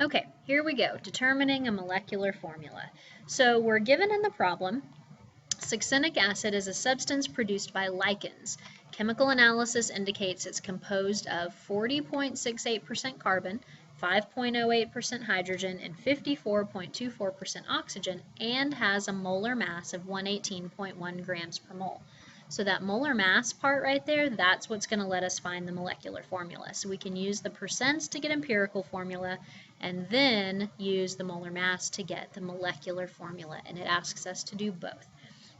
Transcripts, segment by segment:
Okay, here we go, determining a molecular formula. So we're given in the problem, succinic acid is a substance produced by lichens. Chemical analysis indicates it's composed of 40.68% carbon, 5.08% hydrogen, and 54.24% oxygen, and has a molar mass of 118.1 grams per mole. So that molar mass part right there, that's what's going to let us find the molecular formula. So we can use the percents to get empirical formula, and then use the molar mass to get the molecular formula, and it asks us to do both.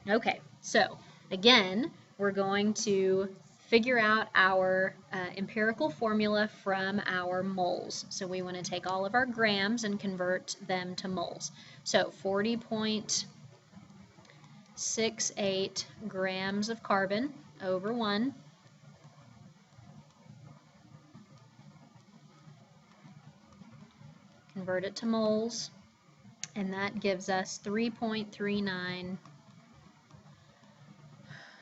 Okay, so again, we're going to figure out our empirical formula from our moles. So we want to take all of our grams and convert them to moles. So 40.68 grams of carbon over 1 convert it to moles, and that gives us 3.39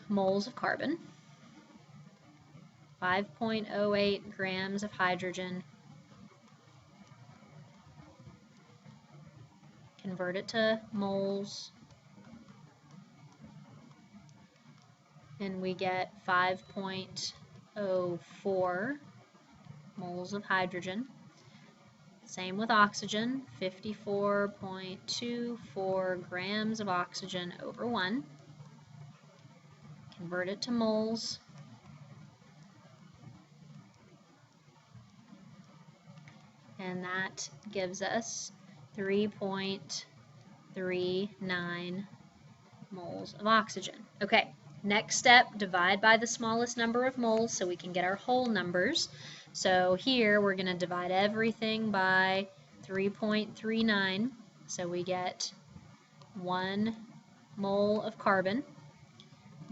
moles of carbon, 5.08 grams of hydrogen, convert it to moles, and we get 5.04 moles of hydrogen. Same with oxygen, 54.24 grams of oxygen over 1. Convert it to moles. And that gives us 3.39 moles of oxygen. Okay, next step, divide by the smallest number of moles so we can get our whole numbers. So here we're going to divide everything by 3.39, so we get 1 mole of carbon.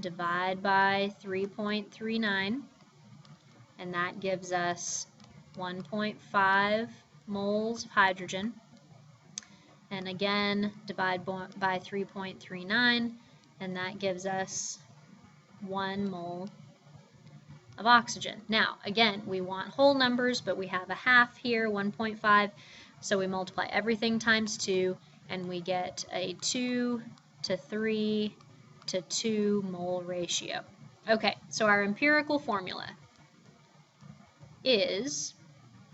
Divide by 3.39, and that gives us 1.5 moles of hydrogen. And again, divide by 3.39, and that gives us 1 mole of oxygen. Now, again, we want whole numbers, but we have a half here, 1.5, so we multiply everything times 2, and we get a 2 to 3 to 2 mole ratio. Okay, so our empirical formula is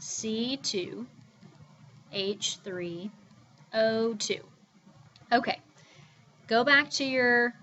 C2H3O2. Okay, go back to your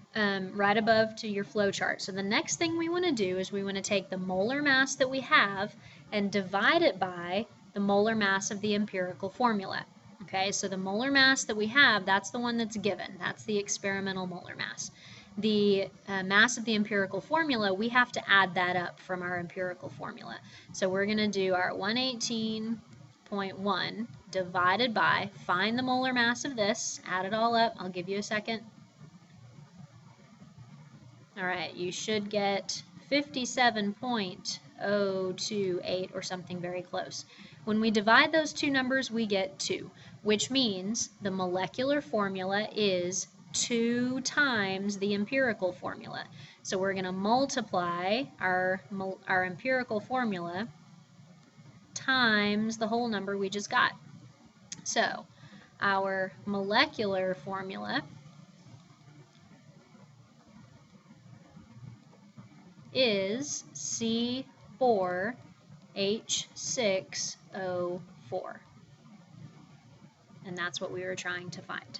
right above to your flow chart. So the next thing we want to do is we want to take the molar mass that we have and divide it by the molar mass of the empirical formula. Okay, so the molar mass that we have, that's the one that's given. That's the experimental molar mass. The mass of the empirical formula, we have to add that up from our empirical formula. So we're going to do our 118.1 divided by, find the molar mass of this, add it all up. I'll give you a second. All right, you should get 57.028 or something very close. When we divide those two numbers, we get 2, which means the molecular formula is 2 times the empirical formula. So we're going to multiply our empirical formula times the whole number we just got. So our molecular formula is C4H6O4. And that's what we were trying to find.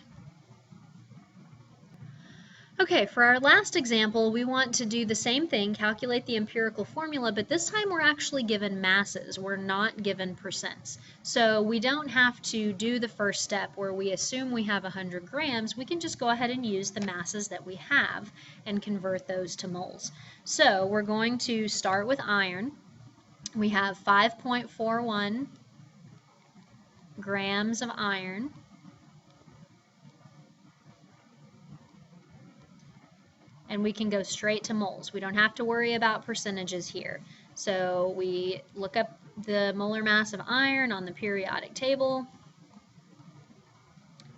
Okay, for our last example, we want to do the same thing, calculate the empirical formula, but this time we're actually given masses. We're not given percents. So we don't have to do the first step where we assume we have 100 grams. We can just go ahead and use the masses that we have and convert those to moles. So we're going to start with iron. We have 5.41 grams of iron. And we can go straight to moles. We don't have to worry about percentages here. So we look up the molar mass of iron on the periodic table,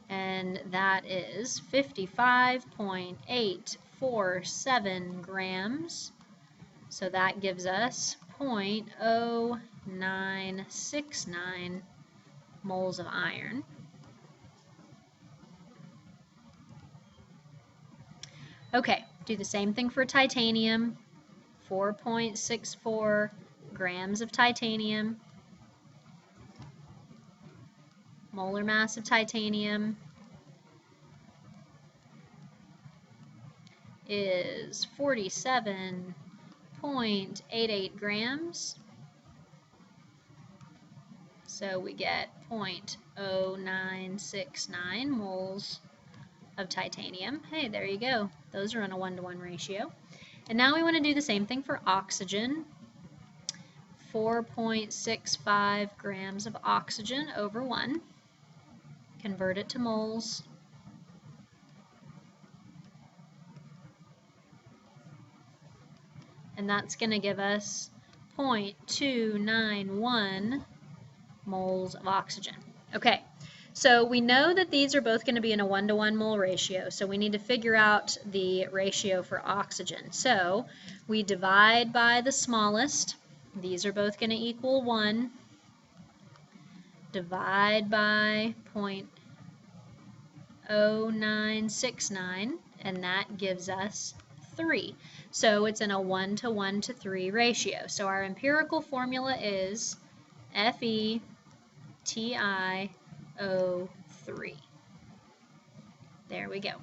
and that is 55.847 grams. So that gives us 0.0969 moles of iron. Okay, do the same thing for titanium. 4.64 grams of titanium. Molar mass of titanium is 47.88 grams. So we get 0.0969 moles of titanium. Hey, there you go. Those are in a 1-to-1 ratio. And now we want to do the same thing for oxygen. 4.65 grams of oxygen over 1. Convert it to moles. And that's going to give us 0.291 moles of oxygen. Okay, so we know that these are both going to be in a 1-to-1 mole ratio, so we need to figure out the ratio for oxygen. So we divide by the smallest. These are both going to equal 1. Divide by 0.0969, and that gives us 3. So it's in a 1-to-1-to-3 ratio. So our empirical formula is FeTiO3. There we go.